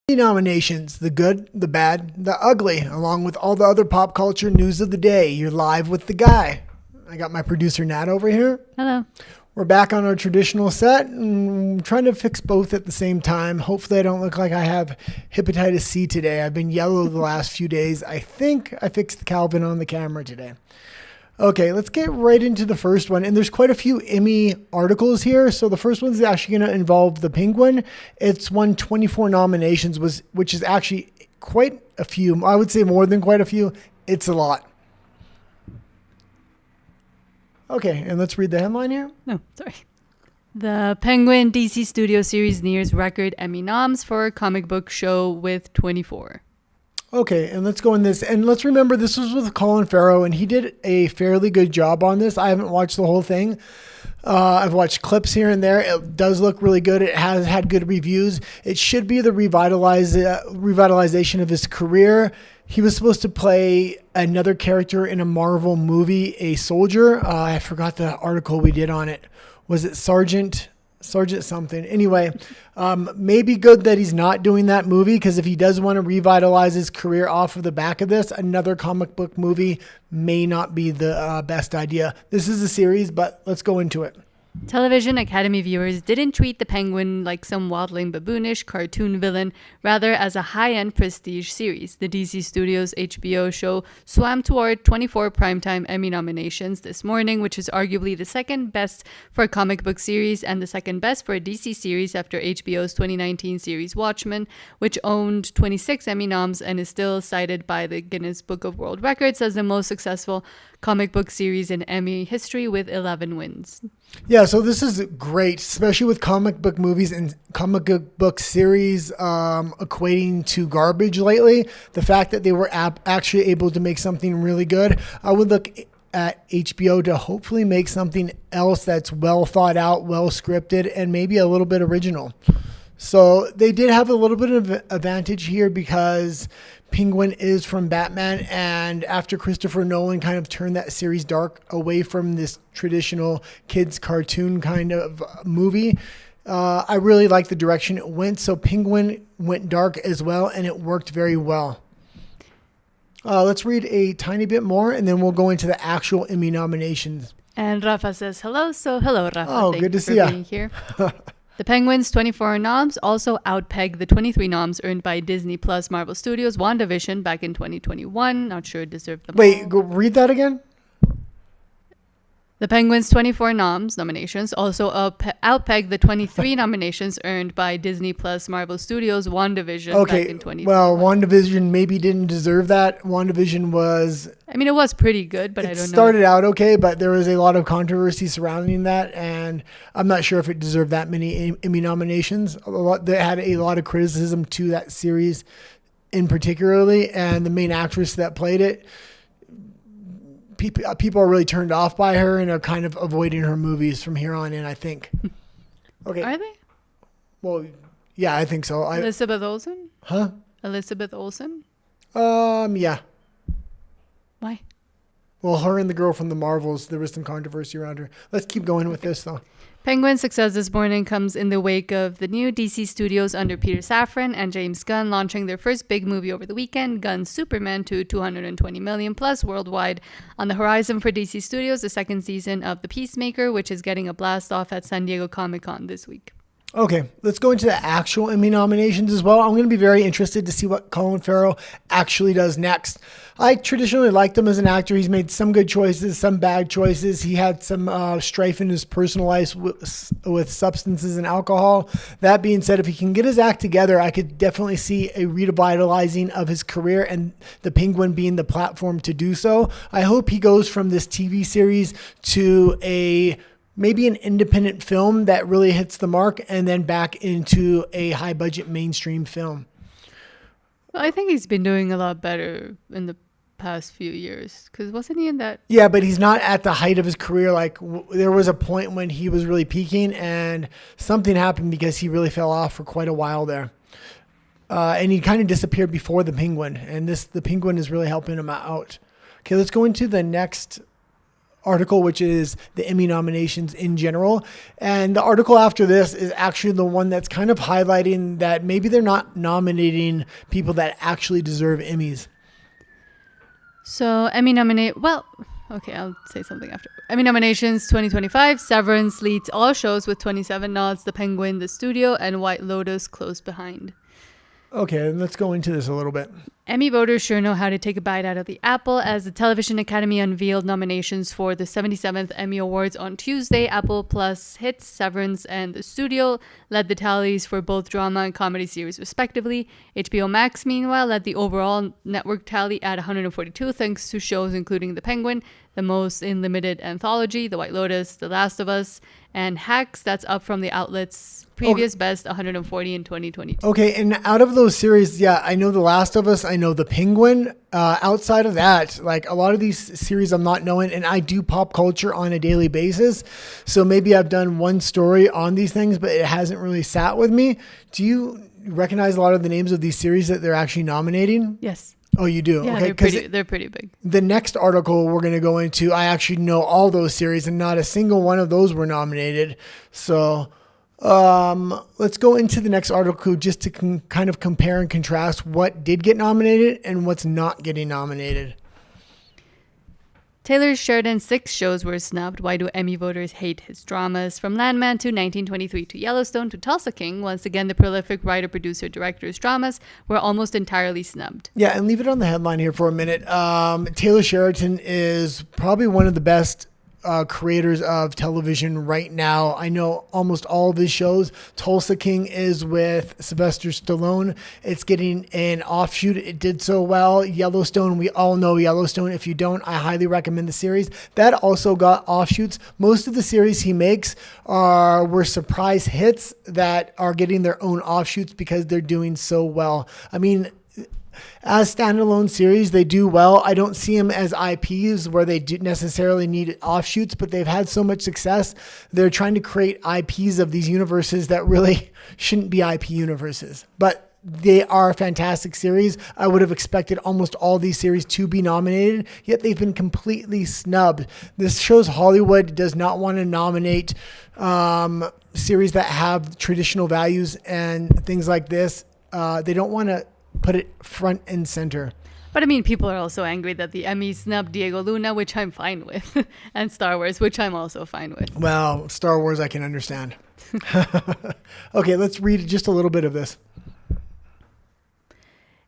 Nominations, the good, the bad, the ugly, along with all the other pop culture news of the day. You're live with the guy. I got my producer Nat over here. Hello. We're back on our traditional set and trying to fix both at the same time. Hopefully I don't look like I have hepatitis C today. I've been yellow the last few days. I think I fixed the Calvin on the camera today. Okay, let's get right into the first one. And there's quite a few Emmy articles here. So the first one's actually going to involve The Penguin. It's won 24 nominations, which is actually quite a few. I would say more than quite a few. It's a lot. Okay, and let's read the headline here. No, sorry. The Penguin DC Studio series nears record Emmy noms for comic book show with 24. Okay, and let's go in this. And let's remember this was with Colin Farrell, and he did a fairly good job on this. I haven't watched the whole thing. I've watched clips here and there. It does look really good. It has had good reviews. It should be the revitalization of his career. He was supposed to play another character in a Marvel movie, a soldier. I forgot the article we did on it. Was it Sergeant something? Anyway, maybe good that he's not doing that movie, because if he does want to revitalize his career off of the back of this, another comic book movie may not be the best idea. This is a series, but let's go into it. Television Academy viewers didn't treat the Penguin like some waddling baboonish cartoon villain, rather as a high-end prestige series. The DC Studios HBO show swam toward 24 primetime Emmy nominations this morning, which is arguably the second best for a comic book series and the second best for a DC series after HBO's 2019 series Watchmen, which owned 26 Emmy noms and is still cited by the Guinness Book of World Records as the most successful comic book series in Emmy history with 11 wins. Yeah, so this is great, especially with comic book movies and comic book series equating to garbage lately. The fact that they were actually able to make something really good. I would look at HBO to hopefully make something else that's well thought out, well scripted, and maybe a little bit original. So they did have a little bit of advantage here because Penguin is from Batman, and after Christopher Nolan kind of turned that series dark away from this traditional kids cartoon kind of movie, I really like the direction it went. So Penguin went dark as well, and it worked very well. Let's read a tiny bit more, and then we'll go into the actual Emmy nominations. And Rafa says hello. So hello, Rafa. Oh, Thank good to you see you. being here. The Penguin's 24 noms also outpegged the 23 noms earned by Disney Plus Marvel Studios' WandaVision back in 2021. Not sure it deserved them Wait, all. go read that again? The Penguin's 24 nominations also outpegged the 23 nominations earned by Disney Plus Marvel Studios' WandaVision back in 2021. Well, WandaVision maybe didn't deserve that. WandaVision was... I mean, it was pretty good, but I don't know. It started out okay, but there was a lot of controversy surrounding that, and I'm not sure if it deserved that many Emmy nominations. They had a lot of criticism to that series in particularly, and the main actress that played it, people are really turned off by her and are kind of avoiding her movies from here on in, I think. Okay. Are they? Well, yeah, I think so. Elizabeth Olsen? Huh? Elizabeth Olsen? Yeah. Why? Well, her and the girl from the Marvels, there was some controversy around her. Let's keep going with this, though. Penguin's success this morning comes in the wake of the new DC Studios under Peter Safran and James Gunn launching their first big movie over the weekend, Gunn's Superman to $220 million plus worldwide. On the horizon for DC Studios, the second season of The Peacemaker, which is getting a blast off at San Diego Comic-Con this week. Okay, let's go into the actual Emmy nominations as well. I'm going to be very interested to see what Colin Farrell actually does next. I traditionally liked him as an actor. He's made some good choices, some bad choices. He had some strife in his personal life with substances and alcohol. That being said, if he can get his act together, I could definitely see a revitalizing of his career and The Penguin being the platform to do so. I hope he goes from this TV series to maybe an independent film that really hits the mark and then back into a high budget mainstream film. Well, I think he's been doing a lot better in the past few years, because wasn't he in that? Yeah, but he's not at the height of his career. Like there was a point when he was really peaking and something happened because he really fell off for quite a while there. And he kind of disappeared before The Penguin, and The Penguin is really helping him out. Okay, let's go into the next article, which is the Emmy nominations in general. And the article after this is actually the one that's kind of highlighting that maybe they're not nominating people that actually deserve Emmys. So okay, I'll say something after. Emmy nominations 2025, Severance leads all shows with 27 nods. The Penguin, The Studio, and White Lotus close behind. Okay, let's go into this a little bit. Emmy voters sure know how to take a bite out of the apple. As the Television Academy unveiled nominations for the 77th Emmy Awards on Tuesday, Apple Plus hits Severance and The Studio led the tallies for both drama and comedy series respectively. HBO Max, meanwhile, led the overall network tally at 142 thanks to shows including The Penguin, The Most in Limited Anthology, The White Lotus, The Last of Us, and Hacks. That's up from the outlet's previous best 140 in 2022. Okay, and out of those series, yeah, I know The Last of Us, I know The Penguin. Outside of that, like a lot of these series I'm not knowing, and I do pop culture on a daily basis. So maybe I've done one story on these things, but it hasn't really sat with me. Do you recognize a lot of the names of these series that they're actually nominating? Yes. Oh, you do? Yeah, Okay, they're pretty big. The next article we're going to go into, I actually know all those series, and not a single one of those were nominated. So let's go into the next article just to kind of compare and contrast what did get nominated and what's not getting nominated. Taylor Sheridan's 6 shows were snubbed. Why do Emmy voters hate his dramas? From Landman to 1923 to Yellowstone to Tulsa King, once again the prolific writer, producer, director's dramas were almost entirely snubbed. Yeah, and leave it on the headline here for a minute. Taylor Sheridan is probably one of the best creators of television right now. I know almost all of his shows. Tulsa King is with Sylvester Stallone. It's getting an offshoot. It did so well. Yellowstone, we all know Yellowstone. If you don't, I highly recommend the series. That also got offshoots. Most of the series he makes were surprise hits that are getting their own offshoots because they're doing so well. I mean, as standalone series, they do well. I don't see them as IPs where they do necessarily need offshoots, but they've had so much success. They're trying to create IPs of these universes that really shouldn't be IP universes. But they are a fantastic series. I would have expected almost all these series to be nominated, yet they've been completely snubbed. This shows Hollywood does not want to nominate series that have traditional values and things like this. They don't want to put it front and center. But I mean, people are also angry that the Emmys snubbed Diego Luna, which I'm fine with, and Star Wars, which I'm also fine with. Well, Star Wars I can understand. Okay, let's read just a little bit of this.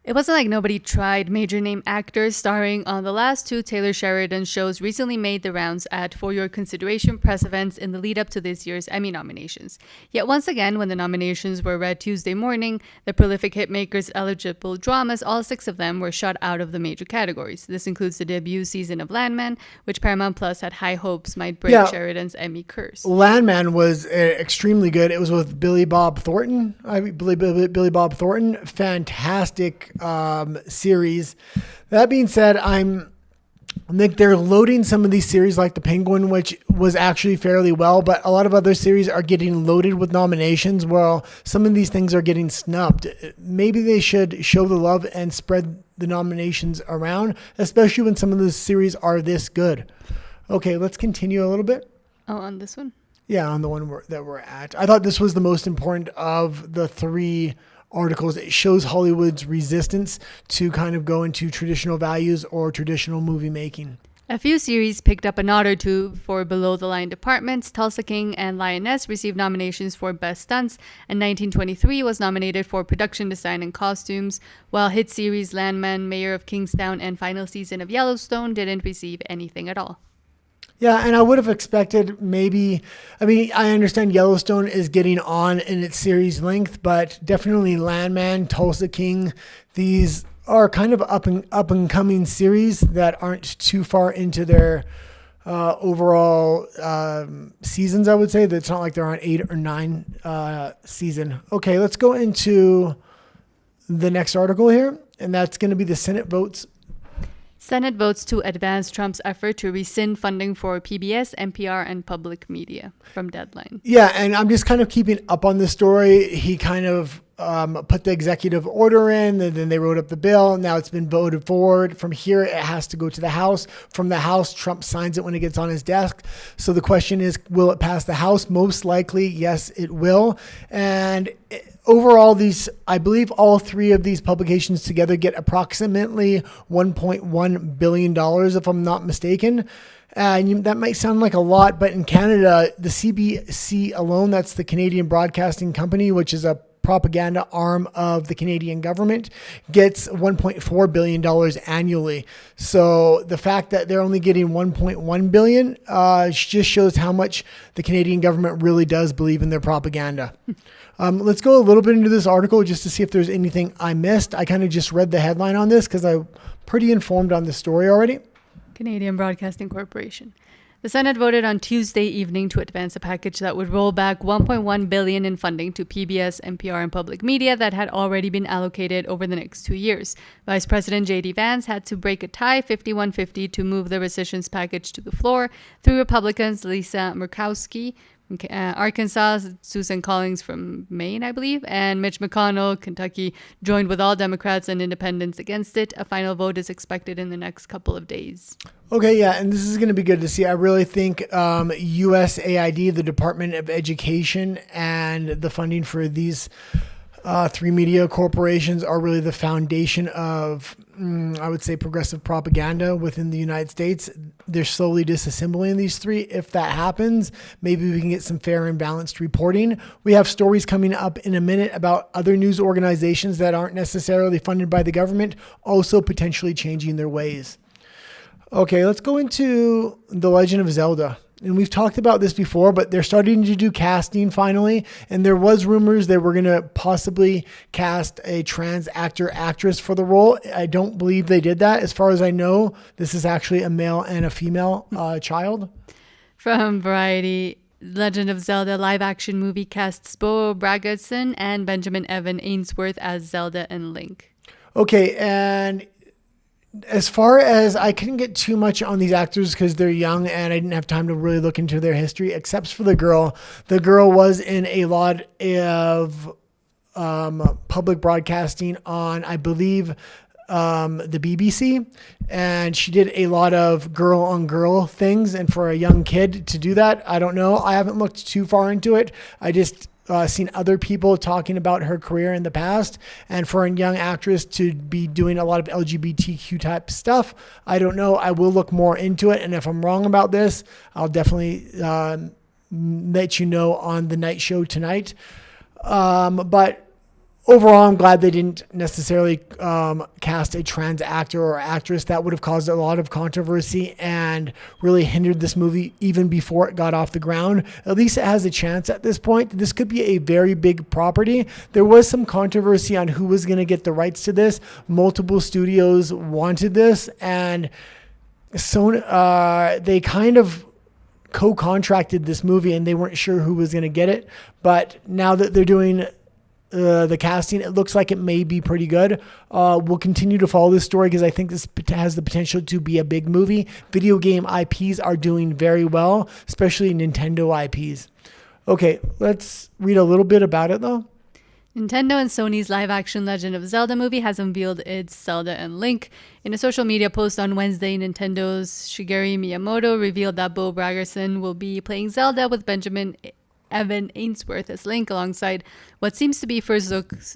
It wasn't like nobody tried. Major name actors starring on the last 2 Taylor Sheridan shows recently made the rounds at For Your Consideration press events in the lead up to this year's Emmy nominations. Yet once again, when the nominations were read Tuesday morning, the prolific hitmakers' eligible dramas, all 6 of them, were shut out of the major categories. This includes the debut season of Landman, which Paramount Plus had high hopes might break Sheridan's Emmy curse. Landman was extremely good. It was with Billy Bob Thornton. Billy Bob Thornton. Fantastic series. That being said, I think they're loading some of these series like The Penguin, which was actually fairly well, but a lot of other series are getting loaded with nominations while some of these things are getting snubbed. Maybe they should show the love and spread the nominations around, especially when some of the series are this good. Okay, let's continue a little bit. Oh, on this one? Yeah, on the one that we're at. I thought this was the most important of the 3 articles. It shows Hollywood's resistance to kind of go into traditional values or traditional movie making. A few series picked up a nod or two for below-the-line departments. Tulsa King and Lioness received nominations for Best Stunts, and 1923 was nominated for Production Design and Costumes, while hit series Landman, Mayor of Kingstown, and final season of Yellowstone didn't receive anything at all. Yeah, and I would have expected I understand Yellowstone is getting on in its series length, but definitely Landman, Tulsa King, these are kind of up and coming series that aren't too far into their overall seasons, I would say. It's not like they're on 8 or 9 season. Okay, let's go into the next article here, and that's going to be the Senate votes to advance Trump's effort to rescind funding for PBS, NPR, and public media from Deadline. Yeah, and I'm just kind of keeping up on this story. He kind of put the executive order in, and then they wrote up the bill. Now it's been voted forward. From here, it has to go to the House. From the House, Trump signs it when it gets on his desk. So the question is, will it pass the House? Most likely, yes, it will. And overall, I believe all three of these publications together get approximately $1.1 billion, if I'm not mistaken. And that might sound like a lot, but in Canada, the CBC alone, that's the Canadian Broadcasting Company, which is a propaganda arm of the Canadian government, gets $1.4 billion annually. So the fact that they're only getting $1.1 billion just shows how much the Canadian government really does believe in their propaganda. Let's go a little bit into this article just to see if there's anything I missed. I kind of just read the headline on this because I'm pretty informed on the story already. Canadian Broadcasting Corporation. The Senate voted on Tuesday evening to advance a package that would roll back $1.1 billion in funding to PBS, NPR, and public media that had already been allocated over the next 2 years. Vice President J.D. Vance had to break a tie 51-50 to move the rescissions package to the floor through Republicans Lisa Murkowski, Arkansas, Susan Collins from Maine, I believe, and Mitch McConnell, Kentucky, joined with all Democrats and independents against it. A final vote is expected in the next couple of days. Okay, yeah, and this is going to be good to see. I really think USAID, the Department of Education, and the funding for these three media corporations are really the foundation of, I would say, progressive propaganda within the United States. They're slowly disassembling these three. If that happens, maybe we can get some fair and balanced reporting. We have stories coming up in a minute about other news organizations that aren't necessarily funded by the government, also potentially changing their ways. Okay, let's go into The Legend of Zelda. And we've talked about this before, but they're starting to do casting finally. And there was rumors they were going to possibly cast a trans actor, actress for the role. I don't believe they did that. As far as I know, this is actually a male and a female child. From Variety, Legend of Zelda live action movie casts Bo Bragason and Benjamin Evan Ainsworth as Zelda and Link. Okay, and as far as I couldn't get too much on these actors because they're young and I didn't have time to really look into their history, except for the girl. The girl was in a lot of public broadcasting on, I believe, the BBC, and she did a lot of girl on girl things. And for a young kid to do that, I don't know. I haven't looked too far into it. I just seen other people talking about her career in the past, and for a young actress to be doing a lot of LGBTQ type stuff, I don't know. I will look more into it, and if I'm wrong about this, I'll definitely let you know on the night show tonight. But overall, I'm glad they didn't necessarily cast a trans actor or actress. That would have caused a lot of controversy and really hindered this movie even before it got off the ground. At least it has a chance at this point. This could be a very big property. There was some controversy on who was going to get the rights to this. Multiple studios wanted this, and so they kind of co-contracted this movie, and they weren't sure who was going to get it. But now that they're doing the casting, it looks like it may be pretty good. We'll continue to follow this story because I think this has the potential to be a big movie. Video game IPs are doing very well, especially Nintendo IPs. Okay, let's read a little bit about it though. Nintendo and Sony's live-action Legend of Zelda movie has unveiled its Zelda and Link. In a social media post on Wednesday, Nintendo's Shigeru Miyamoto revealed that Bo Bragason will be playing Zelda with Benjamin Evan Ainsworth as Link alongside what seems to be first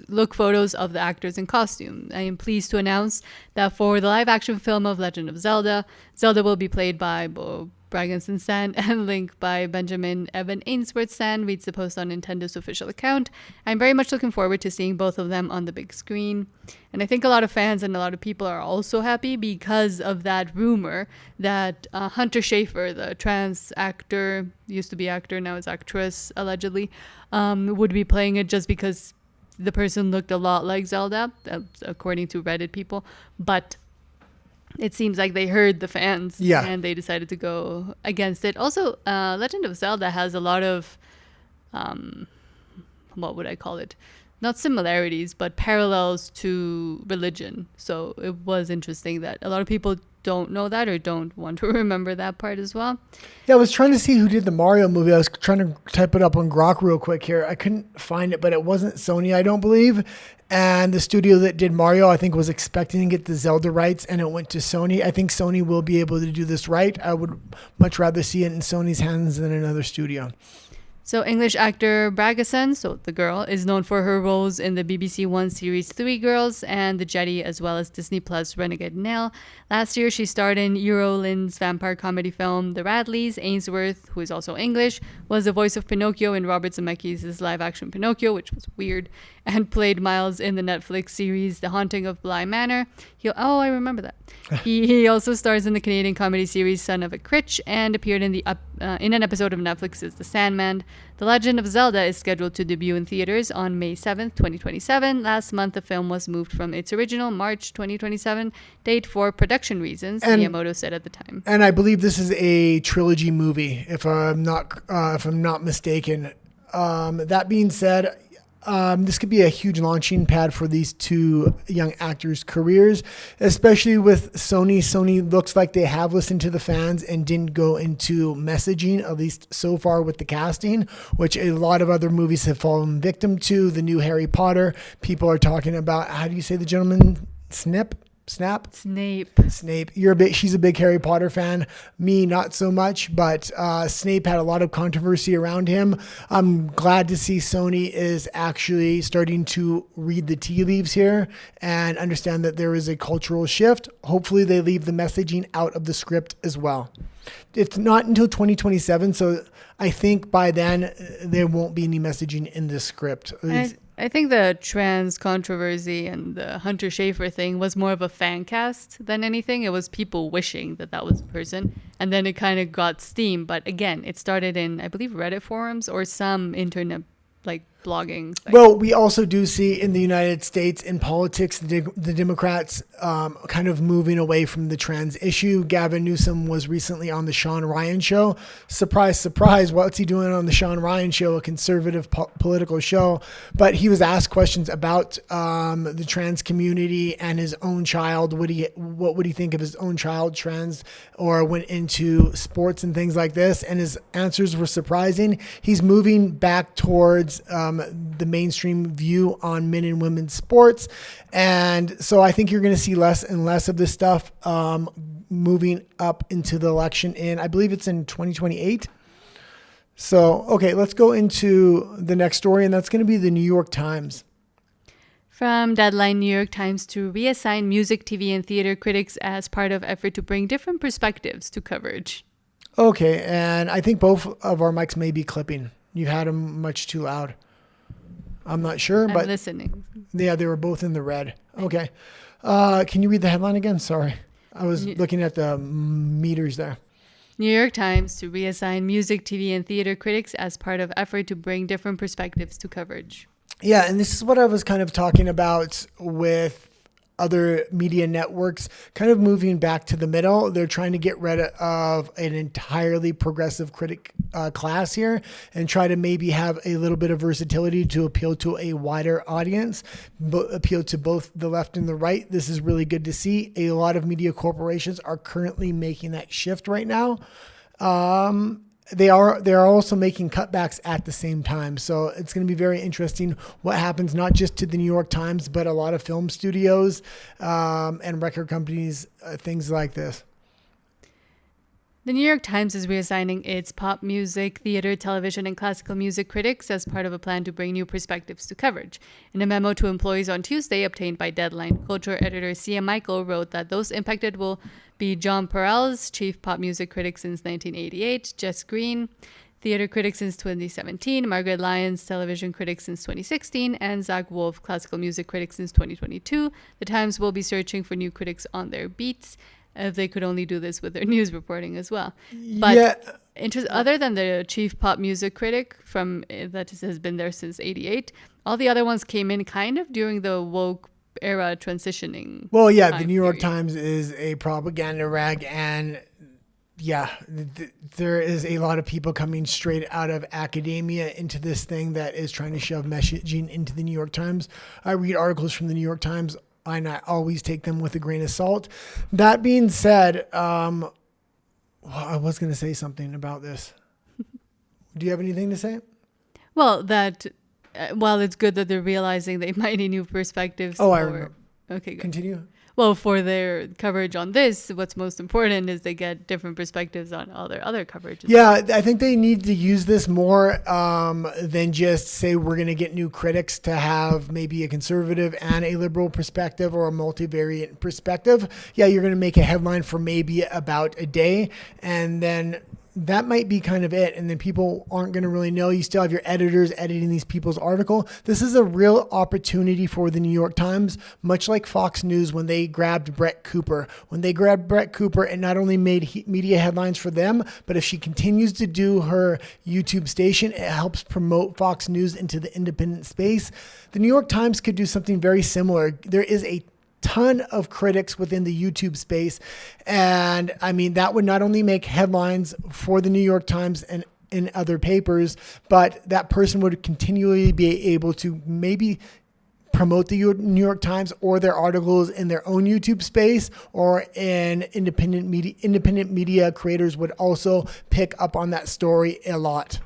look photos of the actors in costume. I am pleased to announce that for the live-action film of Legend of Zelda, Zelda will be played by Bo Bragason San and Link by Benjamin Evan Ainsworth San, reads the post on Nintendo's official account. I'm very much looking forward to seeing both of them on the big screen. And I think a lot of fans and a lot of people are also happy because of that rumor that Hunter Schafer, the trans actor, used to be actor, now is actress, allegedly, would be playing it just because the person looked a lot like Zelda, according to Reddit people. But it seems like they heard the fans, and they decided to go against it. Also, Legend of Zelda has a lot of, what would I call it? not similarities, but parallels to religion. So it was interesting that a lot of people don't know that or don't want to remember that part as well. Yeah, I was trying to see who did the Mario movie. I was trying to type it up on Grok real quick here. I couldn't find it, but it wasn't Sony, I don't believe. And the studio that did Mario, I think, was expecting to get the Zelda rights, and it went to Sony. I think Sony will be able to do this right. I would much rather see it in Sony's hands than another studio. So English actor Bragason, so the girl, is known for her roles in the BBC One series Three Girls and The Jetty, as well as Disney Plus Renegade Nell. Last year, she starred in Eurolin's vampire comedy film The Radleys. Ainsworth, who is also English, was the voice of Pinocchio in Robert Zemeckis' live-action Pinocchio, which was weird, and played Miles in the Netflix series The Haunting of Bly Manor. I remember that. He also stars in the Canadian comedy series Son of a Critch and appeared in in an episode of Netflix's The Sandman. The Legend of Zelda is scheduled to debut in theaters on May 7th, 2027. Last month, the film was moved from its original March 2027 date for production reasons, Miyamoto said at the time. And I believe this is a trilogy movie, if I'm not mistaken. That being said, this could be a huge launching pad for these two young actors' careers, especially with Sony. Sony looks like they have listened to the fans and didn't go into messaging, at least so far with the casting, which a lot of other movies have fallen victim to. The new Harry Potter, people are talking about, how do you say the gentleman? Snape. She's a big Harry Potter fan. Me, not so much, but Snape had a lot of controversy around him. I'm glad to see Sony is actually starting to read the tea leaves here and understand that there is a cultural shift. Hopefully they leave the messaging out of the script as well. It's not until 2027, so I think by then there won't be any messaging in the script. I think the trans controversy and the Hunter Schafer thing was more of a fan cast than anything. It was people wishing that was the person. And then it kind of got steam. But again, it started in, I believe, Reddit forums or some internet blogging site. Well, we also do see in the United States in politics, the Democrats kind of moving away from the trans issue. Gavin Newsom was recently on the Sean Ryan show. Surprise, surprise. What's he doing on the Sean Ryan show, a conservative political show? But he was asked questions about the trans community and his own child. What would he think of his own child trans, or went into sports and things like this? And his answers were surprising. He's moving back towards the mainstream view on men and women's sports. And so I think you're going to see less and less of this stuff moving up into the election I believe it's in 2028. So, okay, let's go into the next story, and that's going to be the New York Times. From Deadline, New York Times to reassign music, TV, and theater critics as part of effort to bring different perspectives to coverage. Okay, and I think both of our mics may be clipping. You had them much too loud. I'm not sure, but listening. Yeah, they were both in the red. Okay. Can you read the headline again? Sorry. I was looking at the meters there. New York Times to reassign music, TV, and theater critics as part of effort to bring different perspectives to coverage. Yeah, and this is what I was kind of talking about with other media networks, kind of moving back to the middle. They're trying to get rid of an entirely progressive critic class here and try to maybe have a little bit of versatility to appeal to a wider audience, but appeal to both the left and the right. This is really good to see. A lot of media corporations are currently making that shift right now. They are also making cutbacks at the same time. So it's going to be very interesting what happens, not just to the New York Times, but a lot of film studios and record companies, things like this. The New York Times is reassigning its pop music, theater, television, and classical music critics as part of a plan to bring new perspectives to coverage. In a memo to employees on Tuesday obtained by Deadline, culture editor Sia Michael wrote that those impacted will be John Perales, chief pop music critic since 1988, Jess Green, theater critic since 2017, Margaret Lyons, television critic since 2016, and Zach Wolf, classical music critic since 2022. The Times will be searching for new critics on their beats, if they could only do this with their news reporting as well. But other than the chief pop music critic that has been there since 88, all the other ones came in kind of during the woke era transitioning. Well, yeah, the New York Times is a propaganda rag, and there is a lot of people coming straight out of academia into this thing that is trying to shove messaging into the New York Times. I read articles from the New York Times and I always take them with a grain of salt. That being said, well, I was going to say something about this. Do you have anything to say? Well, that while it's good that they're realizing they might need new perspectives. I remember. Okay, good. Continue. Well, for their coverage on this, what's most important is they get different perspectives on all their other coverage. Yeah, I think they need to use this more than just say we're going to get new critics to have maybe a conservative and a liberal perspective or a multivariate perspective. Yeah, you're going to make a headline for maybe about a day, and then that might be kind of it. And then people aren't going to really know. You still have your editors editing these people's article. This is a real opportunity for the New York Times, much like Fox News when they grabbed Brett Cooper. When they grabbed Brett Cooper, it not only made media headlines for them, but if she continues to do her YouTube station, it helps promote Fox News into the independent space. The New York Times could do something very similar. There is a ton of critics within the YouTube space. And I mean, that would not only make headlines for the New York Times and in other papers, but that person would continually be able to maybe promote the New York Times or their articles in their own YouTube space, or in independent media. Independent media creators would also pick up on that story a lot.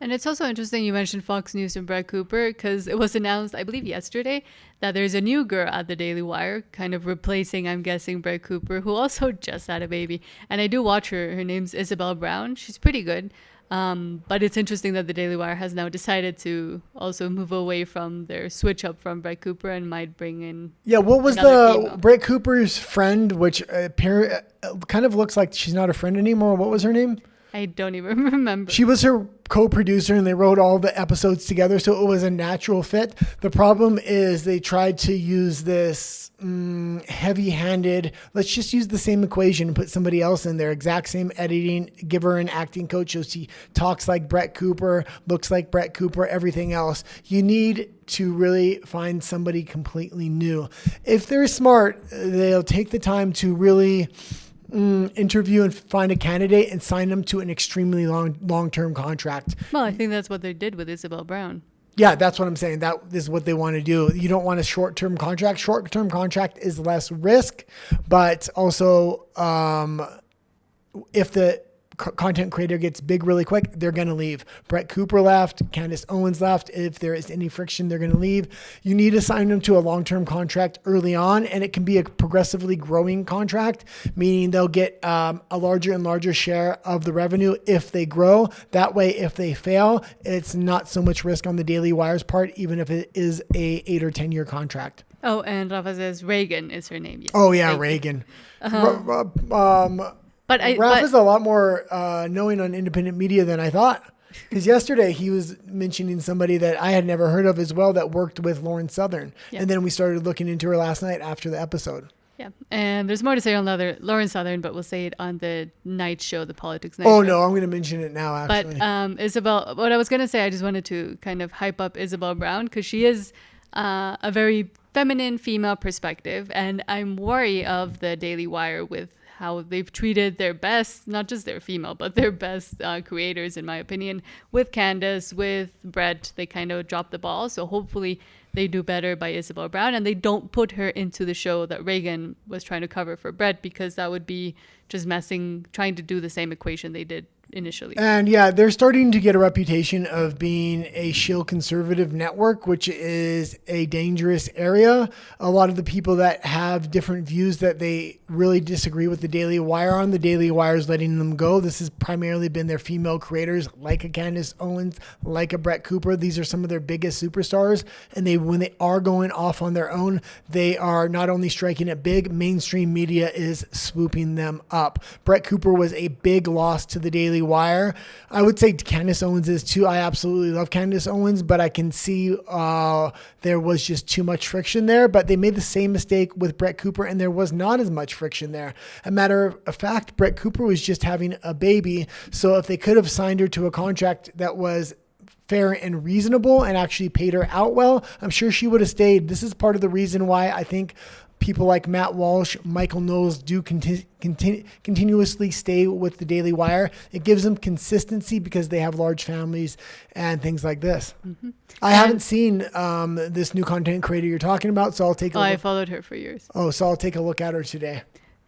And it's also interesting you mentioned Fox News and Brett Cooper, because it was announced, I believe yesterday, that there's a new girl at the Daily Wire, kind of replacing, I'm guessing, Brett Cooper, who also just had a baby. And I do watch her. Her name's Isabel Brown. She's pretty good. But it's interesting that the Daily Wire has now decided to also move away from their switch up from Brett Cooper and might bring in. Yeah, what was the female. Brett Cooper's friend, which kind of looks like she's not a friend anymore. What was her name? I don't even remember. She was her co-producer and they wrote all the episodes together, so it was a natural fit. The problem is they tried to use this heavy-handed, let's just use the same equation and put somebody else in there, exact same editing, give her an acting coach so she talks like Brett Cooper, looks like Brett Cooper, everything else. You need to really find somebody completely new. If they're smart, they'll take the time to really interview and find a candidate and sign them to an extremely long-term contract. Well, I think that's what they did with Isabel Brown. Yeah, that's what I'm saying. That is what they want to do. You don't want a short-term contract. Short-term contract is less risk, but also if the content creator gets big really quick, they're going to leave. Brett Cooper left. Candace Owens left. If there is any friction, they're going to leave. You need to sign them to a long-term contract early on, and it can be a progressively growing contract, meaning they'll get a larger and larger share of the revenue if they grow. That way, if they fail, it's not so much risk on the Daily Wire's part, even if it is a 8 or 10 year contract. Oh, and Rafa says Reagan is her name. Yes. Oh, yeah, Reagan. But Raph is a lot more knowing on independent media than I thought. Because yesterday he was mentioning somebody that I had never heard of as well that worked with Lauren Southern. Yeah. And then we started looking into her last night after the episode. Yeah. And there's more to say on Lauren Southern, but we'll say it on the night show, the Politics Night show. No, I'm going to mention it now, actually. But Isabel, what I was going to say, I just wanted to kind of hype up Isabel Brown because she is a very feminine female perspective. And I'm wary of the Daily Wire with how they've treated their best, not just their female, but their best creators, in my opinion. With Candace, with Brett, they kind of dropped the ball. So hopefully they do better by Isabel Brown and they don't put her into the show that Reagan was trying to cover for Brett, because that would be just trying to do the same equation they did initially. And yeah, they're starting to get a reputation of being a shill conservative network, which is a dangerous area. A lot of the people that have different views that they really disagree with the Daily Wire on, the Daily Wire is letting them go. This has primarily been their female creators, like a Candace Owens, like a Brett Cooper. These are some of their biggest superstars. And when they are going off on their own, they are not only striking it big, mainstream media is swooping them up. Brett Cooper was a big loss to the Daily Wire. I would say Candace Owens is too. I absolutely love Candace Owens, but I can see there was just too much friction there. But they made the same mistake with Brett Cooper, and there was not as much friction there. A matter of fact, Brett Cooper was just having a baby. So if they could have signed her to a contract that was fair and reasonable and actually paid her out well, I'm sure she would have stayed. This is part of the reason why I think people like Matt Walsh, Michael Knowles do continuously stay with the Daily Wire. It gives them consistency because they have large families and things like this. I haven't seen this new content creator you're talking about, so I'll take a look. I followed her for years. So I'll take a look at her today.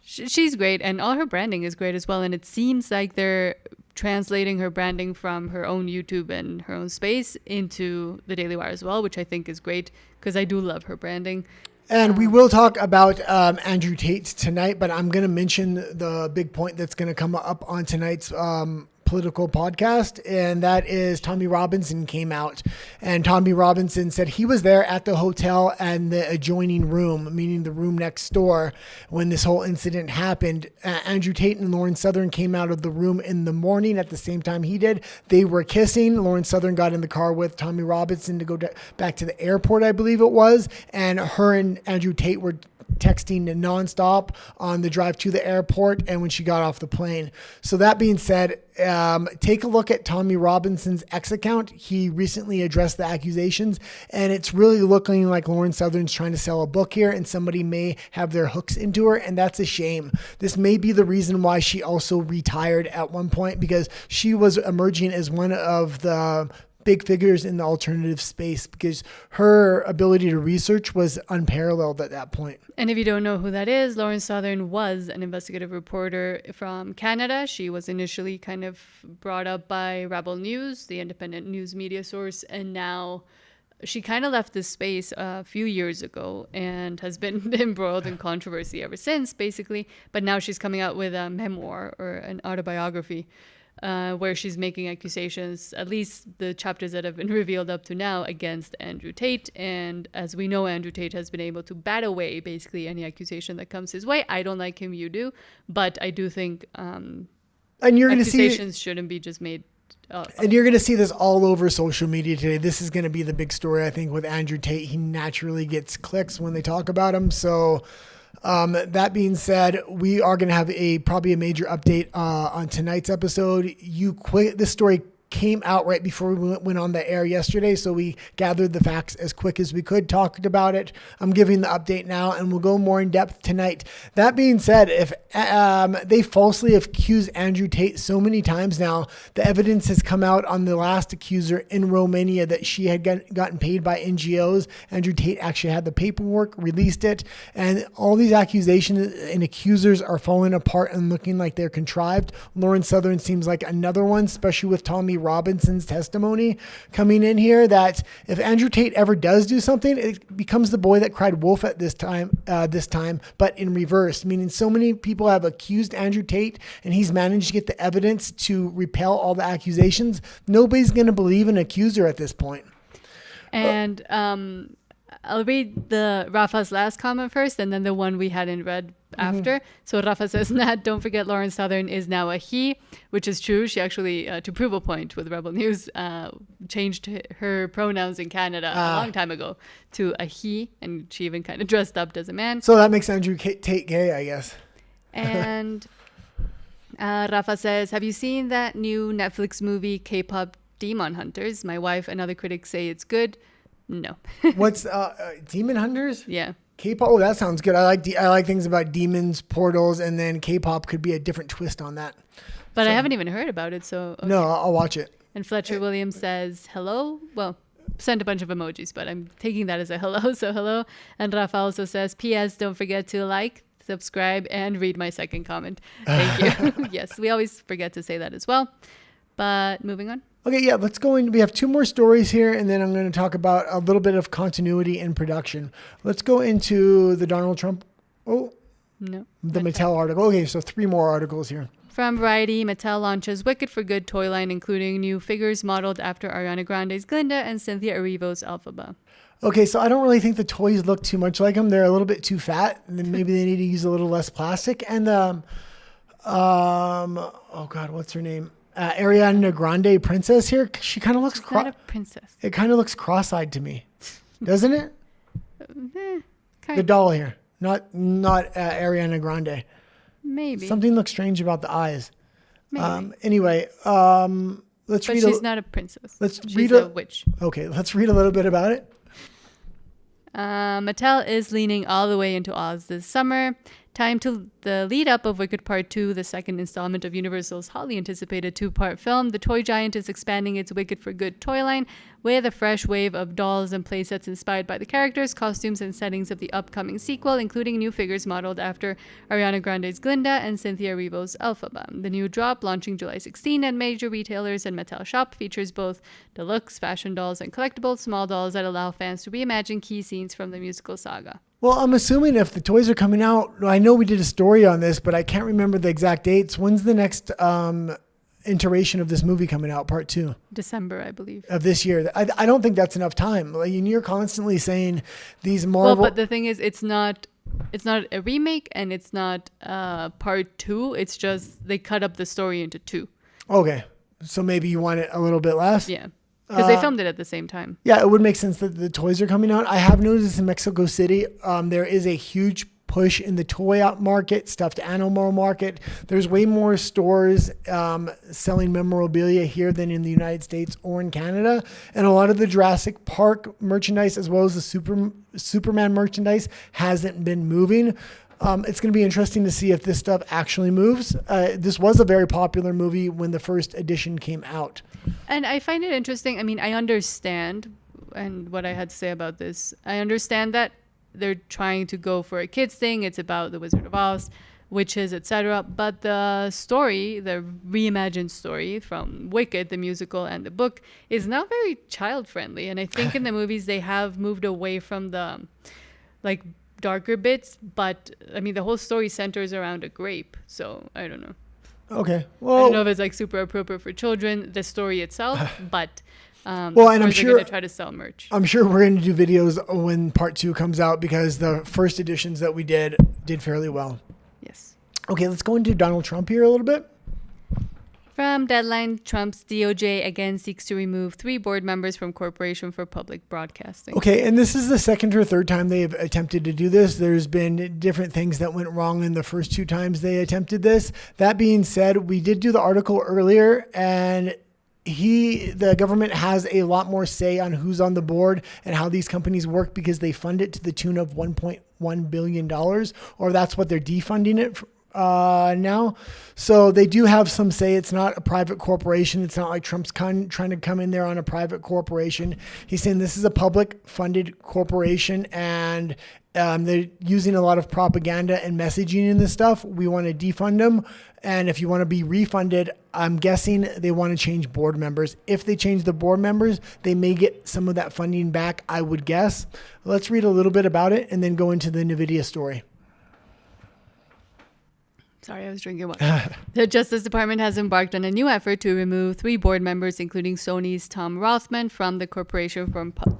She's great, and all her branding is great as well. And it seems like they're translating her branding from her own YouTube and her own space into the Daily Wire as well, which I think is great because I do love her branding. And we will talk about Andrew Tate tonight, but I'm going to mention the big point that's going to come up on tonight's political podcast, and that is Tommy Robinson came out, and Tommy Robinson said he was there at the hotel and the adjoining room, meaning the room next door, when this whole incident happened. Andrew Tate and Lauren Southern came out of the room in the morning at the same time he did. They were kissing. Lauren Southern got in the car with Tommy Robinson to go back to the airport, I believe it was, and her and Andrew Tate were texting nonstop on the drive to the airport and when she got off the plane. So that being said, take a look at Tommy Robinson's X account. He recently addressed the accusations, and it's really looking like Lauren Southern's trying to sell a book here, and somebody may have their hooks into her, and that's a shame. This may be the reason why she also retired at one point, because she was emerging as one of the big figures in the alternative space because her ability to research was unparalleled at that point. And if you don't know who that is, Lauren Southern was an investigative reporter from Canada. She was initially kind of brought up by Rebel News, the independent news media source, and now she kind of left this space a few years ago and has been embroiled in controversy ever since, basically. But now she's coming out with a memoir or an autobiography where she's making accusations, at least the chapters that have been revealed up to now, against Andrew Tate. And as we know, Andrew Tate has been able to bat away basically any accusation that comes his way. I don't like him, you do. But I do think and you're going to see accusations shouldn't be just made. And you're going to see this all over social media today. This is going to be the big story, I think, with Andrew Tate. He naturally gets clicks when they talk about him. So that being said, we are going to have probably a major update on tonight's episode. This story came out right before we went on the air yesterday, so we gathered the facts as quick as we could, talked about it. I'm giving the update now, and we'll go more in depth tonight. That being said, if they falsely accused Andrew Tate so many times now, the evidence has come out on the last accuser in Romania that she had gotten paid by NGOs. Andrew Tate actually had the paperwork, released it, and all these accusations and accusers are falling apart and looking like they're contrived. Lauren Southern seems like another one, especially with Tommy Robinson's testimony coming in here, that if Andrew Tate ever does do something, it becomes the boy that cried wolf at this time, but in reverse, meaning so many people have accused Andrew Tate and he's managed to get the evidence to repel all the accusations. Nobody's going to believe an accuser at this point. And I'll read Rafa's last comment first and then the one we hadn't read after. So Rafa says, Nat, don't forget Lauren Southern is now a he, which is true. She actually, to prove a point with Rebel News, changed her pronouns in Canada a long time ago to a he, and she even kind of dressed up as a man. So that makes Andrew Tate gay, I guess. And Rafa says, have you seen that new Netflix movie, K-pop Demon Hunters? My wife and other critics say it's good. No. What's Demon Hunters? Yeah. K-pop. Oh, that sounds good. I like things about demons, portals, and then K-pop could be a different twist on that. But I haven't even heard about it, so okay. No, I'll watch it. And Fletcher Williams says hello. Well, sent a bunch of emojis, but I'm taking that as a hello. So hello. And Rafa also says, P.S. Don't forget to like, subscribe, and read my second comment. Thank you. Yes, we always forget to say that as well. But moving on. Okay, yeah, let's go in. We have two more stories here, and then I'm going to talk about a little bit of continuity in production. Let's go into the Donald Trump. Oh, no. The Mattel article. Okay, so three more articles here. From Variety, Mattel launches Wicked for Good toy line, including new figures modeled after Ariana Grande's Glinda and Cynthia Erivo's Elphaba. Okay, so I don't really think the toys look too much like them. They're a little bit too fat, and then maybe they need to use a little less plastic. And oh God, what's her name? Ariana Grande princess here. She kind of looks not a princess. It kind of looks cross-eyed to me, doesn't it? Kind the doll here, not Ariana Grande. Maybe something looks strange about the eyes. Maybe. Anyway, let's read. But she's not a princess. She's a witch. Okay, let's read a little bit about it. Mattel is leaning all the way into Oz this summer. Time to the lead up of Wicked Part 2, the second installment of Universal's hotly anticipated two-part film. The toy giant is expanding its Wicked for Good toy line with a fresh wave of dolls and playsets inspired by the characters, costumes, and settings of the upcoming sequel, including new figures modeled after Ariana Grande's Glinda and Cynthia Erivo's Elphaba. The new drop, launching July 16 at major retailers and Mattel Shop, features both deluxe fashion dolls and collectible small dolls that allow fans to reimagine key scenes from the musical saga. Well, I'm assuming if the toys are coming out, I know we did a story on this, but I can't remember the exact dates. When's the next iteration of this movie coming out, part 2? December, I believe. Of this year. I don't think that's enough time. Like, you're constantly saying these Marvel... Well, but the thing is, it's not a remake and it's not part 2. It's just they cut up the story into 2. Okay. So maybe you want it a little bit less? Yeah. Because they filmed it at the same time. Yeah, it would make sense that the toys are coming out. I have noticed in Mexico City, there is a huge push in the toy market, stuffed animal market. There's way more stores selling memorabilia here than in the United States or in Canada. And a lot of the Jurassic Park merchandise, as well as the Superman merchandise, hasn't been moving. It's going to be interesting to see if this stuff actually moves. This was a very popular movie when the first edition came out. And I find it interesting. I mean, I understand, and what I had to say about this, I understand that they're trying to go for a kids thing. It's about the Wizard of Oz, witches, etc. But the story, the reimagined story from Wicked, the musical, and the book, is not very child friendly. And I think in the movies they have moved away from the darker bits, but I mean the whole story centers around a grape, so I don't know. Okay, well, I don't know if it's super appropriate for children, the story itself, but and I'm sure they're going to try to sell merch. I'm sure we're going to do videos when part 2 comes out because the first editions that we did fairly well. Yes. Okay, let's go into Donald Trump here a little bit. From Deadline, Trump's DOJ again seeks to remove 3 board members from Corporation for Public Broadcasting. Okay, and this is the second or third time they've attempted to do this. There's been different things that went wrong in the first 2 times they attempted this. That being said, we did do the article earlier, and the government has a lot more say on who's on the board and how these companies work because they fund it to the tune of $1.1 billion, or that's what they're defunding it now. So they do have some say. It's not a private corporation. It's not like Trump's trying to come in there on a private corporation. He's saying this is a public funded corporation and they're using a lot of propaganda and messaging in this stuff. We want to defund them. And if you want to be refunded, I'm guessing they want to change board members. If they change the board members, they may get some of that funding back, I would guess. Let's read a little bit about it and then go into the NVIDIA story. Sorry, I was drinking water. The Justice Department has embarked on a new effort to remove 3 board members, including Sony's Tom Rothman, from the Corporation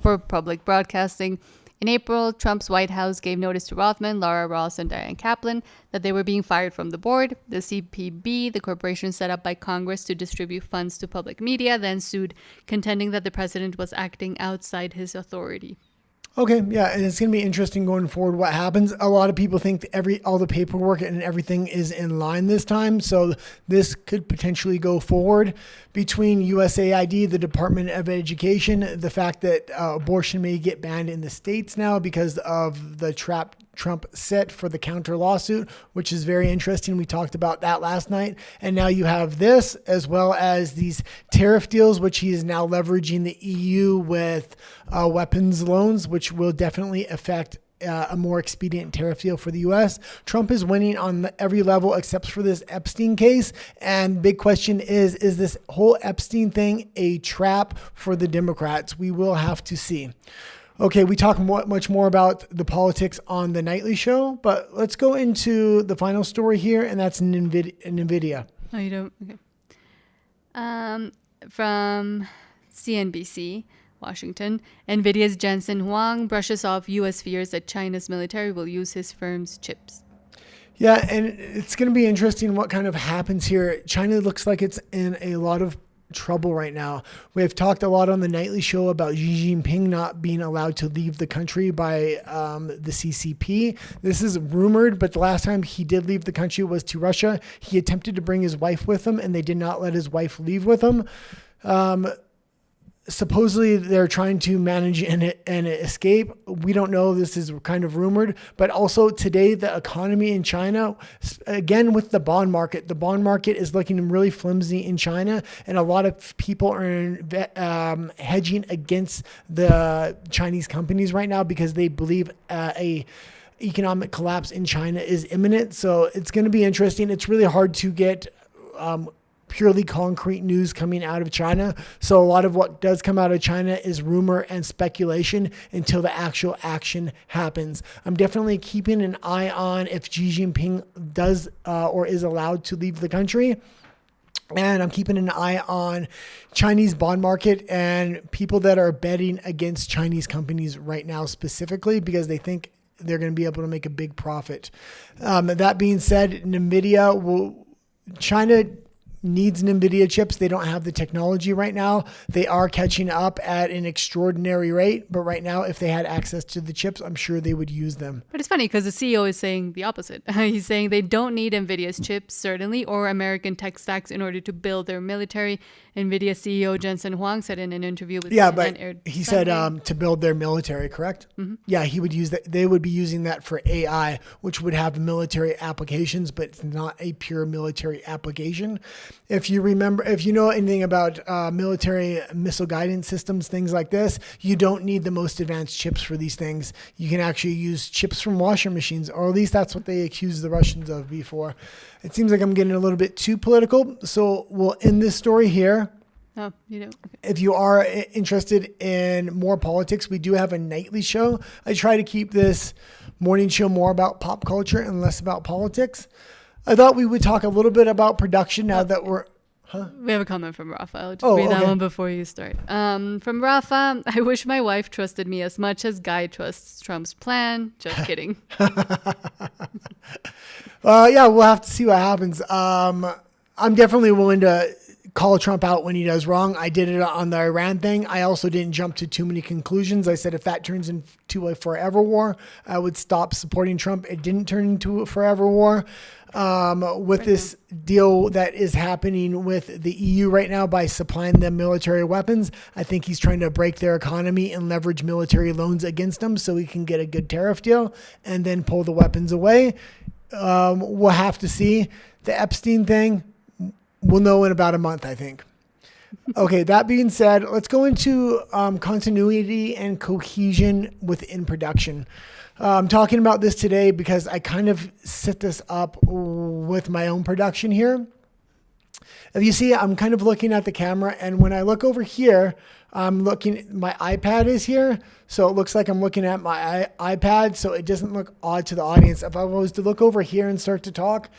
for Public Broadcasting. In April, Trump's White House gave notice to Rothman, Laura Ross, and Diane Kaplan that they were being fired from the board. The CPB, the corporation set up by Congress to distribute funds to public media, then sued, contending that the president was acting outside his authority. Okay, yeah, and it's going to be interesting going forward what happens. A lot of people think all the paperwork and everything is in line this time, so this could potentially go forward. Between USAID, the Department of Education, the fact that abortion may get banned in the states now because of the trap Trump set for the counter lawsuit, which is very interesting. We talked about that last night. And now you have this, as well as these tariff deals, which he is now leveraging the EU with weapons loans, which will definitely affect a more expedient tariff deal for the U.S. Trump is winning on every level except for this Epstein case. And big question is this whole Epstein thing a trap for the Democrats? We will have to see. Okay, we talk much more about the politics on the nightly show, but let's go into the final story here, and that's NVIDIA. Oh, you don't? Okay. From CNBC, Washington, NVIDIA's Jensen Huang brushes off U.S. fears that China's military will use his firm's chips. Yeah, and it's going to be interesting what kind of happens here. China looks like it's in a lot of trouble right now. We have talked a lot on the nightly show about Xi Jinping not being allowed to leave the country by the CCP. This is rumored, but the last time he did leave the country was to Russia. He attempted to bring his wife with him, and they did not let his wife leave with him. supposedly they're trying to manage and escape. We don't know. This is kind of rumored, but also today the economy in China, again with the bond market is looking really flimsy in China, and a lot of people are hedging against the Chinese companies right now because they believe a economic collapse in China is imminent. So it's going to be interesting. It's really hard to get purely concrete news coming out of China. So a lot of what does come out of China is rumor and speculation until the actual action happens. I'm definitely keeping an eye on if Xi Jinping does or is allowed to leave the country. And I'm keeping an eye on Chinese bond market and people that are betting against Chinese companies right now specifically because they think they're going to be able to make a big profit. That being said, China needs NVIDIA chips. They don't have the technology right now. They are catching up at an extraordinary rate. But right now, if they had access to the chips, I'm sure they would use them. But it's funny because the CEO is saying the opposite. He's saying they don't need NVIDIA's chips, certainly, or American tech stacks in order to build their military. NVIDIA CEO Jensen Huang said in an interview with but he said to build their military, correct? Mm-hmm. Yeah, he would use that. They would be using that for AI, which would have military applications, but it's not a pure military application. If you remember, if you know anything about military missile guidance systems, things like this, you don't need the most advanced chips for these things. You can actually use chips from washing machines, or at least that's what they accused the Russians of before. It seems like I'm getting a little bit too political, so we'll end this story here. Oh, you know. Okay. If you are interested in more politics, we do have a nightly show. I try to keep this morning show more about pop culture and less about politics. I thought we would talk a little bit about production now that we're... Huh? We have a comment from Rafa. I'll just read that one before you start. From Rafa, I wish my wife trusted me as much as Guy trusts Trump's plan. Just kidding. Yeah, we'll have to see what happens. I'm definitely willing to call Trump out when he does wrong. I did it on the Iran thing. I also didn't jump to too many conclusions. I said if that turns into a forever war, I would stop supporting Trump. It didn't turn into a forever war. With this deal that is happening with the EU right now by supplying them military weapons, I think he's trying to break their economy and leverage military loans against them so he can get a good tariff deal and then pull the weapons away. We'll have to see. The Epstein thing, we'll know in about a month, I think. Okay, that being said, let's go into continuity and cohesion within production. I'm talking about this today because I kind of set this up with my own production here. If you see, I'm kind of looking at the camera, and when I look over here, my iPad is here. So it looks like I'm looking at my iPad, so it doesn't look odd to the audience. If I was to look over here and start to talk,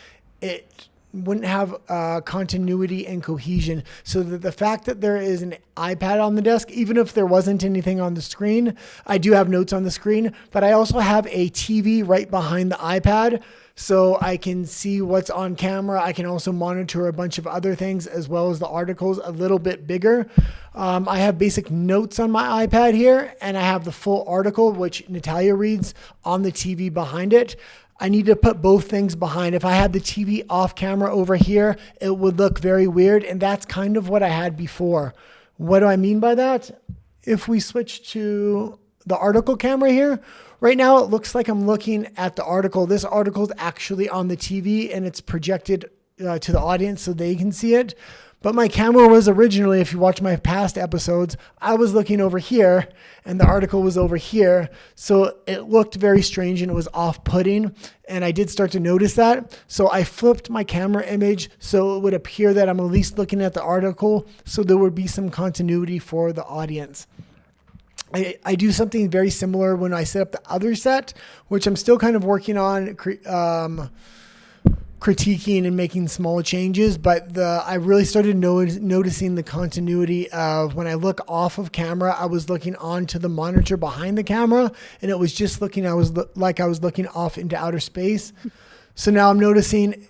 it wouldn't have continuity and cohesion. So the fact that there is an iPad on the desk, even if there wasn't anything on the screen, I do have notes on the screen, but I also have a TV right behind the iPad. So I can see what's on camera. I can also monitor a bunch of other things as well as the articles a little bit bigger. I have basic notes on my iPad here, and I have the full article, which Natalia reads, on the TV behind it. I need to put both things behind. If I had the TV off camera over here, it would look very weird. And that's kind of what I had before. What do I mean by that? If we switch to the article camera here, right now it looks like I'm looking at the article. This article is actually on the TV and it's projected to the audience so they can see it. But my camera was originally, if you watch my past episodes, I was looking over here and the article was over here. So it looked very strange and it was off-putting. And I did start to notice that. So I flipped my camera image so it would appear that I'm at least looking at the article. So there would be some continuity for the audience. I do something very similar when I set up the other set, which I'm still kind of working on critiquing and making small changes, but I really started noticing the continuity of when I look off of camera, I was looking onto the monitor behind the camera, and it was just looking, I was looking off into outer space. So now I'm noticing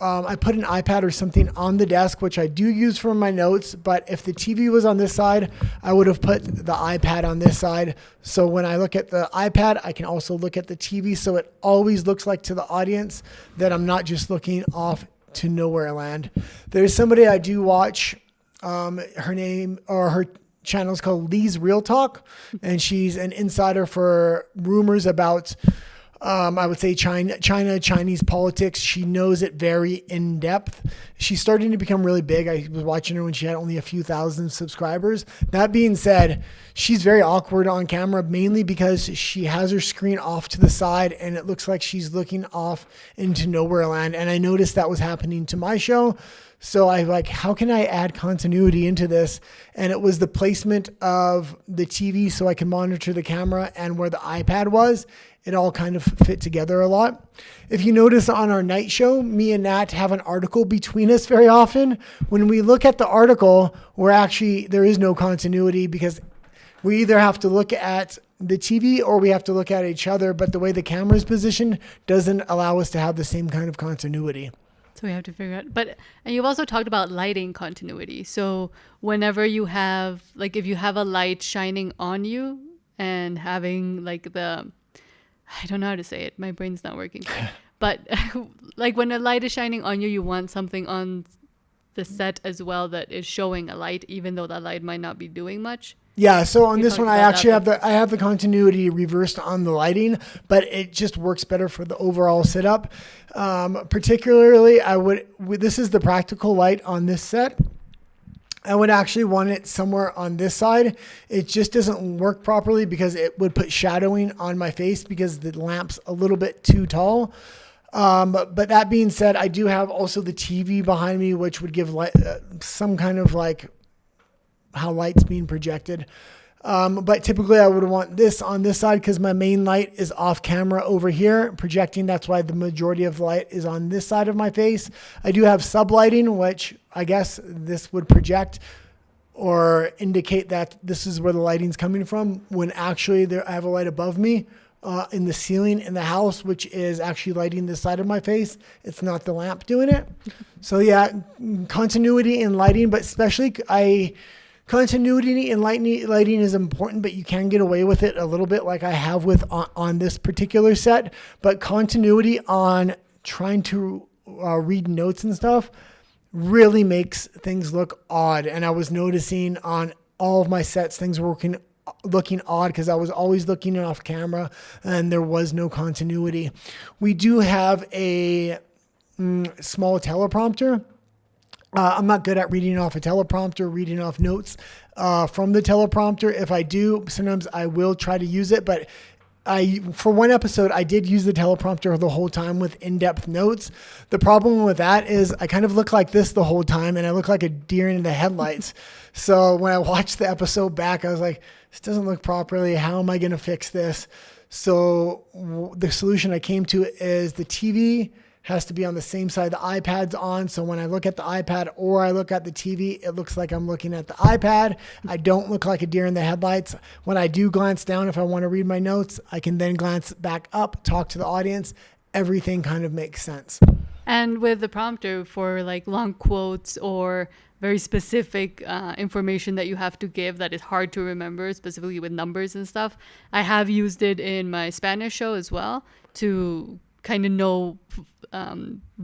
I put an iPad or something on the desk, which I do use for my notes, but if the TV was on this side, I would have put the iPad on this side. So when I look at the iPad, I can also look at the TV. So it always looks like to the audience that I'm not just looking off to nowhere land. There's somebody I do watch, her name or her channel is called Lee's Real Talk, and she's an insider for rumors about, I would say Chinese politics. She knows it very in depth. She's starting to become really big. I was watching her when she had only a few thousand subscribers. That being said, she's very awkward on camera, mainly because she has her screen off to the side and it looks like she's looking off into nowhere land. And I noticed that was happening to my show. So I like, how can I add continuity into this? And it was the placement of the TV so I can monitor the camera and where the iPad was. It all kind of fit together a lot. If you notice on our night show, me and Nat have an article between us very often. When we look at the article, there is no continuity because we either have to look at the TV or we have to look at each other. But the way the camera is positioned doesn't allow us to have the same kind of continuity. So we have to figure out, and you've also talked about lighting continuity. So whenever you have, like, if you have a light shining on you and having like I don't know how to say it. My brain's not working. But like when a light is shining on you, you want something on the set as well that is showing a light, even though that light might not be doing much. Yeah, so on this one, I actually have the continuity reversed on the lighting, but it just works better for the overall setup. Particularly, this is the practical light on this set. I would actually want it somewhere on this side. It just doesn't work properly because it would put shadowing on my face because the lamp's a little bit too tall. But that being said, I do have also the TV behind me, which would give some kind of like how light's being projected. But typically I would want this on this side because my main light is off camera over here projecting. That's why the majority of light is on this side of my face. I do have sublighting, which I guess this would project or indicate that this is where the lighting's coming from, when actually I have a light above me in the ceiling in the house, which is actually lighting this side of my face. It's not the lamp doing it. So yeah, continuity in lighting, but especially continuity in lighting is important, but you can get away with it a little bit like I have with on this particular set. But continuity on trying to read notes and stuff really makes things look odd. And I was noticing on all of my sets, things were looking odd because I was always looking off camera and there was no continuity. We do have a small teleprompter. I'm not good at reading off a teleprompter, reading off notes from the teleprompter. If I do, sometimes I will try to use it, but for one episode, I did use the teleprompter the whole time with in-depth notes. The problem with that is I kind of look like this the whole time and I look like a deer in the headlights. So when I watched the episode back, I was like, this doesn't look properly. How am I going to fix this? So the solution I came to is the TV has to be on the same side the iPad's on. So when I look at the iPad or I look at the TV, it looks like I'm looking at the iPad. I don't look like a deer in the headlights. When I do glance down, if I want to read my notes, I can then glance back up, talk to the audience. Everything kind of makes sense. And with the prompter for like long quotes or very specific information that you have to give that is hard to remember, specifically with numbers and stuff, I have used it in my Spanish show as well to kind of know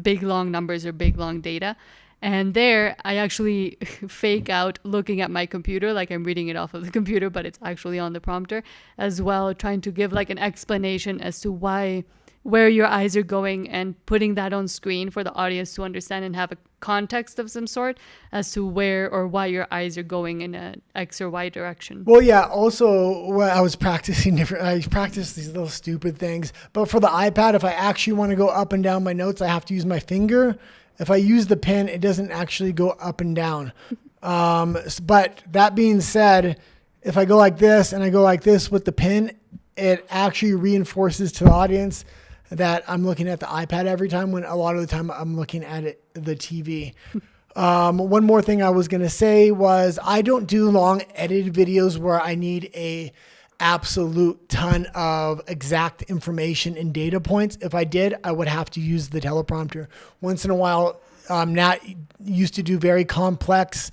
big long numbers or big long data. And there I actually fake out looking at my computer like I'm reading it off of the computer, but it's actually on the prompter as well, trying to give like an explanation as to where your eyes are going and putting that on screen for the audience to understand and have a context of some sort as to where or why your eyes are going in a X or Y direction. Well, yeah. Also, when I was practicing I practiced these little stupid things. But for the iPad, if I actually want to go up and down my notes, I have to use my finger. If I use the pen, it doesn't actually go up and down. But that being said, if I go like this and I go like this with the pen, it actually reinforces to the audience that I'm looking at the iPad every time, when a lot of the time I'm looking at the TV. One more thing I was going to say was I don't do long edited videos where I need a absolute ton of exact information and data points. If I did, I would have to use the teleprompter. Once in a while, Nat used to do very complex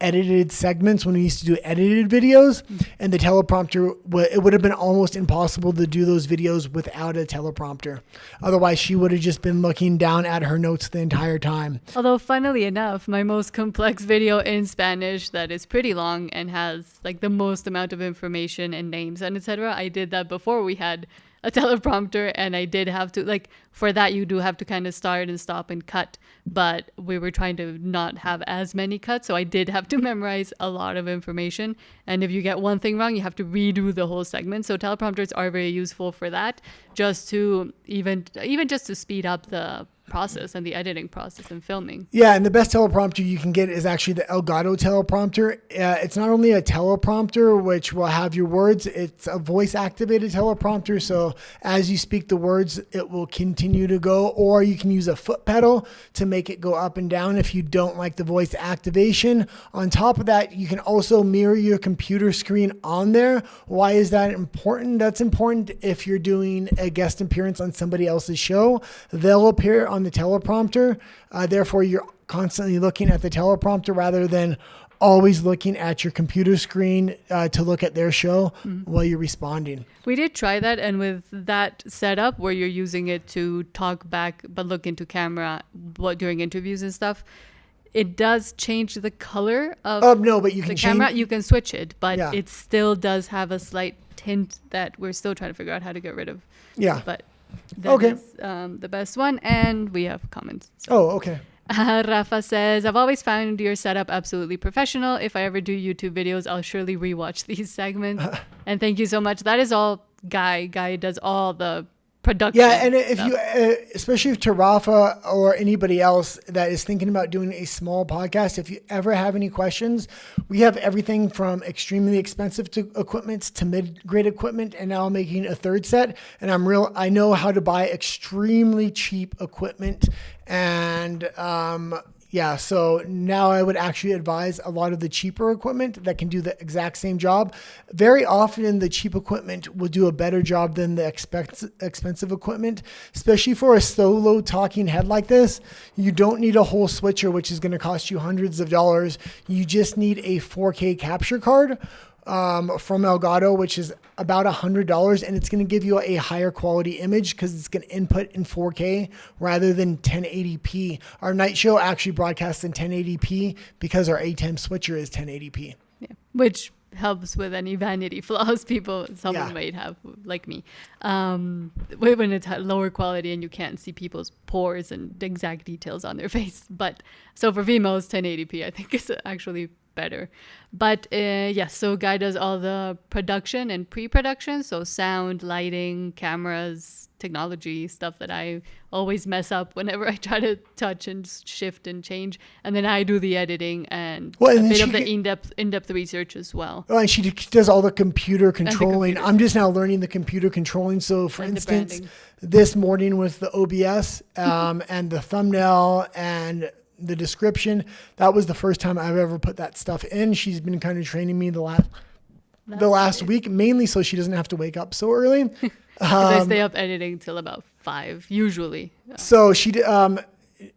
edited segments when we used to do edited videos, and the teleprompter, it would have been almost impossible to do those videos without a teleprompter. Otherwise, she would have just been looking down at her notes the entire time. Although, funnily enough, my most complex video in Spanish that is pretty long and has like the most amount of information and names and etc. I did that before we had a teleprompter, and I did have to, like, for that you do have to kind of start and stop and cut, but we were trying to not have as many cuts, so I did have to memorize a lot of information, and if you get one thing wrong you have to redo the whole segment. So teleprompters are very useful for that, just to even just to speed up the process and the editing process and filming. Yeah, and the best teleprompter you can get is actually the Elgato teleprompter. It's not only a teleprompter which will have your words, it's a voice activated teleprompter, so as you speak the words it will continue to go, or you can use a foot pedal to make it go up and down if you don't like the voice activation. On top of that, you can also mirror your computer screen on there. Why is that important? That's important if you're doing a guest appearance on somebody else's show. They'll appear on the teleprompter. Therefore, you're constantly looking at the teleprompter rather than always looking at your computer screen to look at their show while you're responding. We did try that, and with that setup where you're using it to talk back but look into camera during interviews and stuff, it does change the color of no, but you the can camera. change. You can switch it, but Yeah. it still does have a slight tint that we're still trying to figure out how to get rid of. Yeah. But that is the best one, and we have comments. Oh, okay. Rafa says, I've always found your setup absolutely professional. If I ever do YouTube videos, I'll surely rewatch these segments. And thank you so much. That is all Guy. Guy does all the production. Yeah, and if stuff. you, especially to Rafa or anybody else that is thinking about doing a small podcast, if you ever have any questions, we have everything from extremely expensive equipment to mid-grade equipment, and now I'm making a third set. And I know how to buy extremely cheap equipment, and yeah, so now I would actually advise a lot of the cheaper equipment that can do the exact same job. Very often the cheap equipment will do a better job than the expensive equipment, especially for a solo talking head like this. You don't need a whole switcher, which is going to cost you hundreds of dollars. You just need a 4K capture card from Elgato, which is about $100, and it's going to give you a higher quality image because it's going to input in 4K rather than 1080p. Our night show actually broadcasts in 1080p because our ATEM switcher is 1080p. Yeah, which helps with any vanity flaws someone might have, like me. When it's lower quality and you can't see people's pores and the exact details on their face. But so for females, 1080p I think is actually better. But yes, so Guy does all the production and pre-production, so sound, lighting, cameras, technology, stuff that I always mess up whenever I try to touch and shift and change. And then I do the editing and a bit of the in-depth research as well. Oh, and she does all the computer controlling. I'm just now learning the computer controlling. So for instance, this morning with the OBS and the thumbnail and the description, that was the first time I've ever put that stuff in. She's been kind of training me the last week, mainly so she doesn't have to wake up so early. Because I stay up editing till about 5 usually. So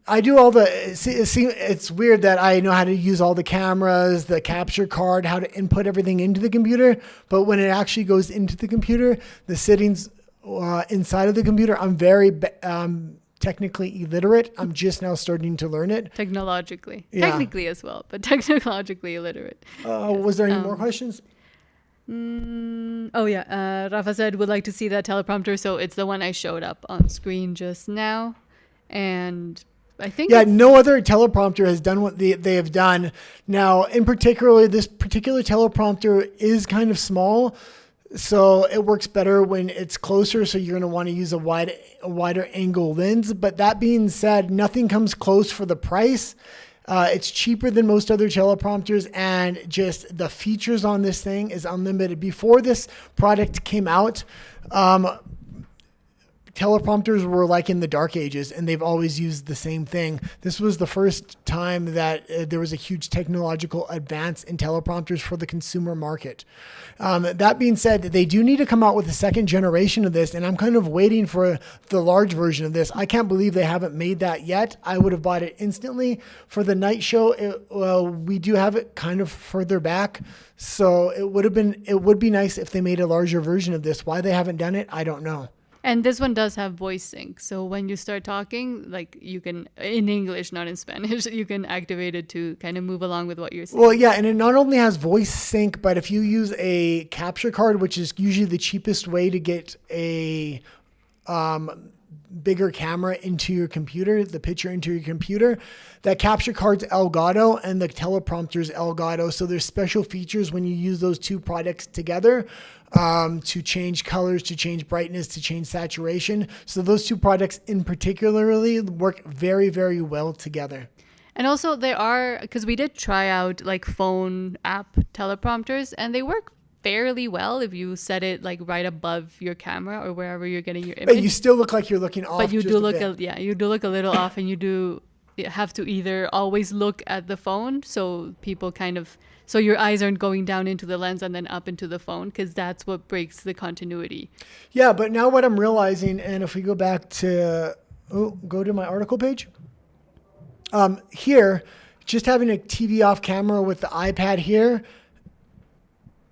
I do all the. It's weird that I know how to use all the cameras, the capture card, how to input everything into the computer, but when it actually goes into the computer, the settings inside of the computer, I'm very technically illiterate. I'm just now starting to learn it. Technically as well, but technologically illiterate. Was there any more questions? Rafa said, would like to see that teleprompter. So it's the one I showed up on screen just now. And I think no other teleprompter has done what they have done. Now, in particular, this particular teleprompter is kind of small, so it works better when it's closer. So you're going to want to use a wider angle lens. But that being said, nothing comes close for the price. It's cheaper than most other teleprompters, and just the features on this thing is unlimited. Before this product came out, teleprompters were like in the dark ages, and they've always used the same thing. This was the first time that there was a huge technological advance in teleprompters for the consumer market. That being said, they do need to come out with a second generation of this, and I'm kind of waiting for the large version of this. I can't believe they haven't made that yet. I would have bought it instantly. For the night show, we do have it kind of further back, so it would be nice if they made a larger version of this. Why they haven't done it, I don't know. And this one does have voice sync. So when you start talking, like you can, in English, not in Spanish, you can activate it to kind of move along with what you're saying. Well, yeah, and it not only has voice sync, but if you use a capture card, which is usually the cheapest way to get a bigger camera into your computer, the picture into your computer, that capture card's Elgato and the teleprompter's Elgato. So there's special features when you use those two products together to change colors, to change brightness, to change saturation. So those two products in particularly work very, very well together. And also there are, because we did try out like phone app teleprompters, and they work fairly well if you set it like right above your camera or wherever you're getting your image. But you still look like you're looking off. But you just do a look, bit. you do look a little off, and you have to either always look at the phone, so people so your eyes aren't going down into the lens and then up into the phone, because that's what breaks the continuity. Yeah, but now what I'm realizing, and if we go back to, go to my article page. Here, just having a TV off camera with the iPad here,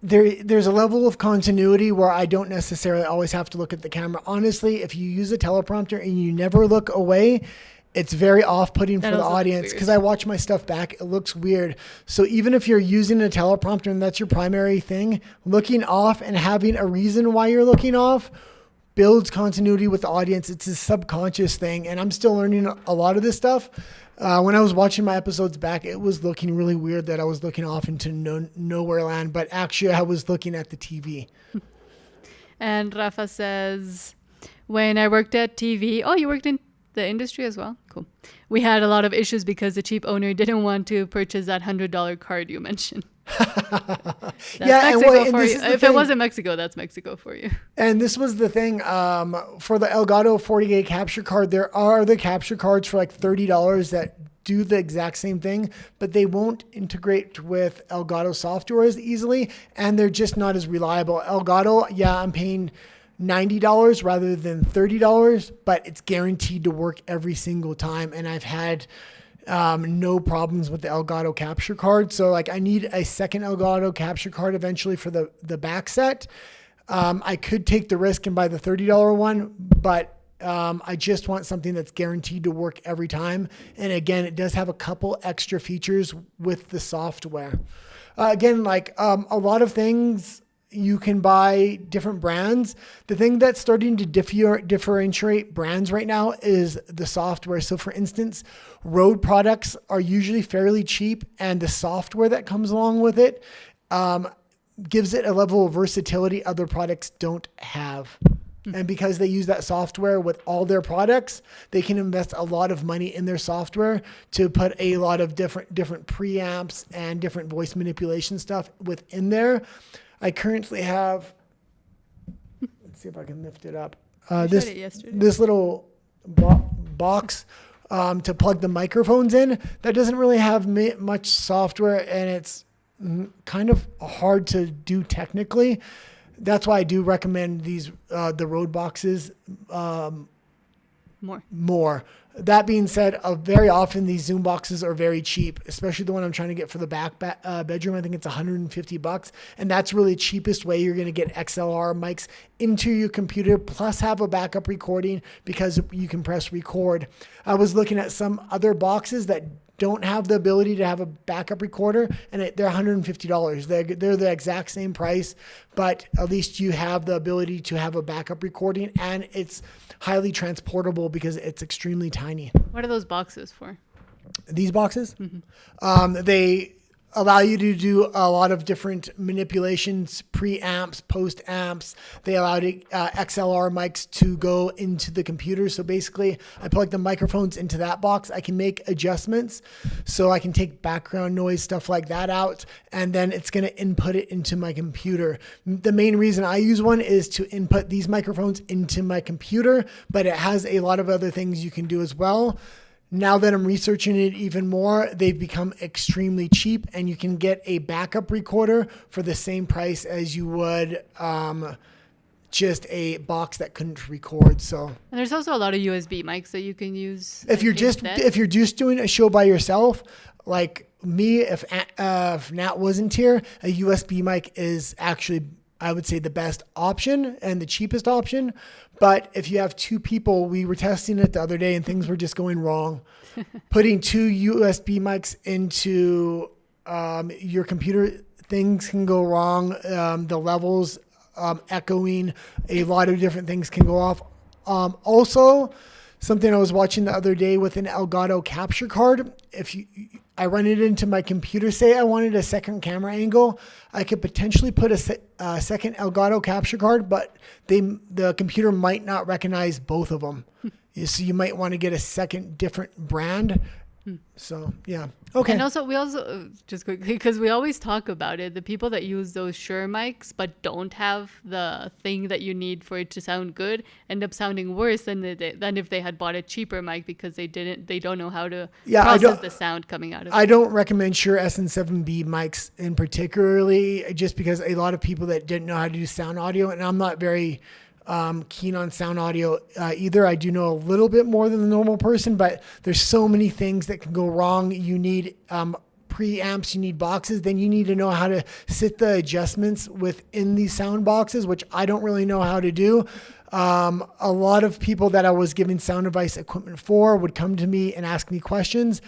there's a level of continuity where I don't necessarily always have to look at the camera. Honestly, if you use a teleprompter and you never look away, it's very off-putting for the audience, because I watch my stuff back. It looks weird. So even if you're using a teleprompter and that's your primary thing, looking off and having a reason why you're looking off builds continuity with the audience. It's a subconscious thing, and I'm still learning a lot of this stuff. When I was watching my episodes back, it was looking really weird that I was looking off into nowhere land, but actually I was looking at the TV. And Rafa says, when I worked at TV, you worked in the industry as well? Cool. We had a lot of issues because the cheap owner didn't want to purchase that $100 card you mentioned. That's Mexico for you. If it wasn't Mexico, that's Mexico for you. And this was the thing, for the Elgato 40K capture card, there are other capture cards for like $30 that do the exact same thing, but they won't integrate with Elgato software as easily, and they're just not as reliable. Elgato, I'm paying $90 rather than $30, but it's guaranteed to work every single time. And I've had no problems with the Elgato capture card. So like I need a second Elgato capture card eventually for the back set. I could take the risk and buy the $30 one, but I just want something that's guaranteed to work every time. And again, it does have a couple extra features with the software. Again, like a lot of things, you can buy different brands. The thing that's starting to differentiate brands right now is the software. So for instance, Rode products are usually fairly cheap, and the software that comes along with it gives it a level of versatility other products don't have. And because they use that software with all their products, they can invest a lot of money in their software to put a lot of different preamps and different voice manipulation stuff within there. I currently have, let's see if I can lift it up, this little box to plug the microphones in. That doesn't really have much software, and it's kind of hard to do technically. That's why I do recommend these the Rode boxes more. That being said, very often these Zoom boxes are very cheap, especially the one I'm trying to get for the back bedroom. I think it's $150, and that's really the cheapest way you're going to get XLR mics into your computer, plus have a backup recording because you can press record. I was looking at some other boxes that don't have the ability to have a backup recorder, and they're $150. They're the exact same price, but at least you have the ability to have a backup recording, and it's highly transportable because it's extremely tiny. What are those boxes for? These boxes? Mm-hmm. They allow you to do a lot of different manipulations, preamps, post amps. They allow XLR mics to go into the computer. So basically, I plug the microphones into that box. I can make adjustments, so I can take background noise, stuff like that out, and then it's going to input it into my computer. The main reason I use one is to input these microphones into my computer, but it has a lot of other things you can do as well. Now that I'm researching it even more, they've become extremely cheap, and you can get a backup recorder for the same price as you would just a box that couldn't record. So, and there's also a lot of USB mics that you can use. If you're just doing a show by yourself, like me, if Nat wasn't here, a USB mic is actually, I would say, the best option and the cheapest option. But if you have two people, we were testing it the other day and things were just going wrong. Putting two USB mics into your computer, things can go wrong. The levels, echoing, a lot of different things can go off. Also, something I was watching the other day with an Elgato capture card. I run it into my computer, say I wanted a second camera angle, I could potentially put a second Elgato capture card, but the computer might not recognize both of them. So you might want to get a second different brand. So, yeah. Okay. And also, we also, just quickly, because we always talk about it, the people that use those Shure mics but don't have the thing that you need for it to sound good end up sounding worse than if they had bought a cheaper mic, because they don't know how to process the sound coming out of it. I don't recommend Shure SM7B mics in particularly, just because a lot of people that didn't know how to do sound audio, and I'm not very keen on sound audio either. I do know a little bit more than the normal person, but there's so many things that can go wrong. You need preamps, you need boxes, then you need to know how to set the adjustments within these sound boxes, which I don't really know how to do. A lot of people that I was giving sound device equipment for would come to me and ask me questions.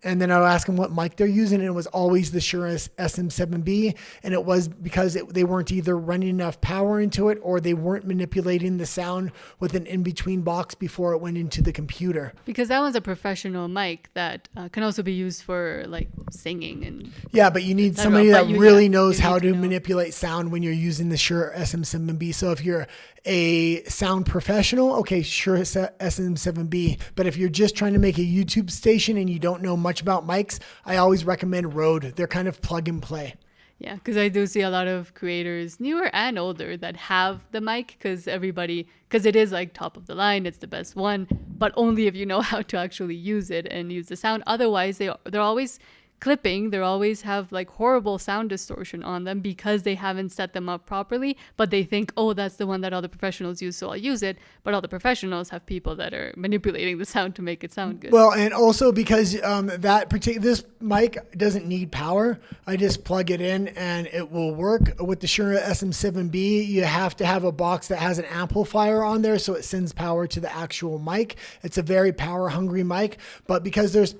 And then I would ask them what mic they're using, and it was always the Shure SM7B. And it was because they weren't either running enough power into it, or they weren't manipulating the sound with an in-between box before it went into the computer. Because that one's a professional mic that can also be used for like singing and. Yeah, but you need somebody that really knows how to manipulate sound when you're using the Shure SM7B. So if you're a sound professional, okay, Shure SM7B. But if you're just trying to make a YouTube station and you don't know much about mics, I always recommend Rode. They're kind of plug and play. Yeah, because I do see a lot of creators, newer and older, that have the mic because it is like top of the line, it's the best one, but only if you know how to actually use it and use the sound. Otherwise, they're always clipping, they always have like horrible sound distortion on them because they haven't set them up properly, but they think, oh, that's the one that all the professionals use, so I'll use it. But all the professionals have people that are manipulating the sound to make it sound good. Well, and also because this mic doesn't need power, I just plug it in and it will work. With the Shure SM7B, you have to have a box that has an amplifier on there so it sends power to the actual mic. It's a very power hungry mic, but because there's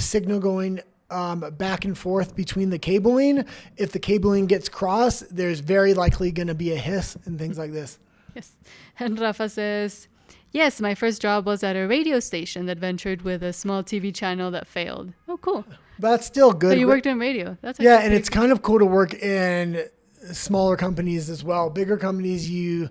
signal going back and forth between the cabling, if the cabling gets crossed, there's very likely going to be a hiss and things like this. Yes. And Rafa says, yes, my first job was at a radio station that ventured with a small TV channel that failed. Oh, cool. That's still good. So you worked in radio. That's and it's kind of cool to work in smaller companies as well. Bigger companies, you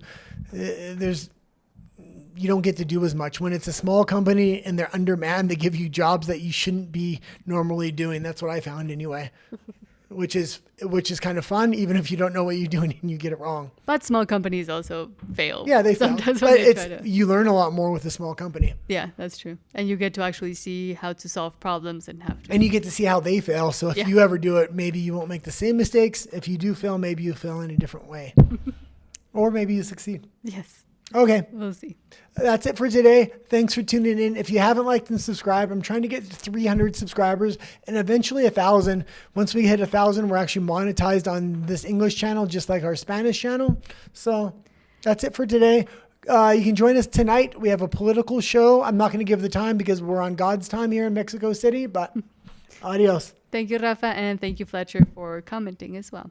don't get to do as much. When it's a small company and they're undermanned, they give you jobs that you shouldn't be normally doing. That's what I found anyway, which is kind of fun, even if you don't know what you're doing and you get it wrong. But small companies also fail. Yeah, they fail. But you learn a lot more with a small company. Yeah, that's true. And you get to actually see how to solve problems and you get to see how they fail. So if you ever do it, maybe you won't make the same mistakes. If you do fail, maybe you fail in a different way. Or maybe you succeed. Yes. Okay. We'll see. That's it for today. Thanks for tuning in. If you haven't liked and subscribed, I'm trying to get to 300 subscribers and eventually 1,000. Once we hit 1,000, we're actually monetized on this English channel, just like our Spanish channel. So that's it for today. You can join us tonight. We have a political show. I'm not going to give the time because we're on God's time here in Mexico City, but adios. Thank you, Rafa, and thank you, Fletcher, for commenting as well.